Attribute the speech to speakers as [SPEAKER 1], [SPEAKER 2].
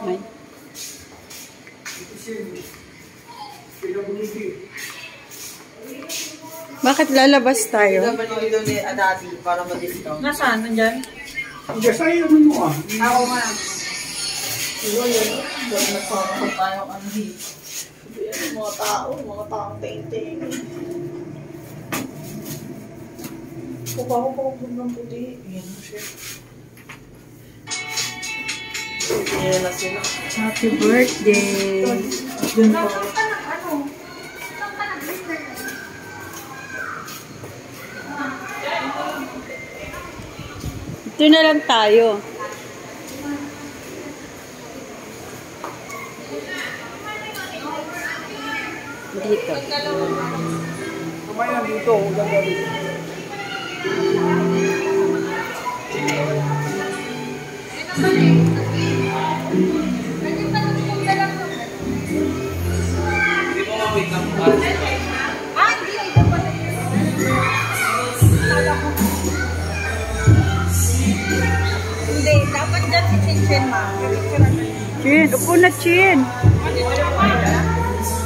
[SPEAKER 1] Ay. Bakit lalabas tayo?
[SPEAKER 2] Dapat doon ni Adati para ma-discount.
[SPEAKER 3] Nasaan? Nandyan?
[SPEAKER 4] Yes, ay, ano mo ah?
[SPEAKER 3] Ako nga.
[SPEAKER 2] Siguro yun, doon nagpapakot tayo ano dito. Mga taong ting-ting. Kupakupakot ng puti. Yan mo siya. Yan na sila.
[SPEAKER 1] Happy birthday!
[SPEAKER 2] Doon pa.
[SPEAKER 1] Ito na lang tayo. Dito.
[SPEAKER 4] Kumain dito, ulang gabi.
[SPEAKER 3] Hindi, dapat dyan si Chin Chin, ma.
[SPEAKER 1] Chin, upo na Chin.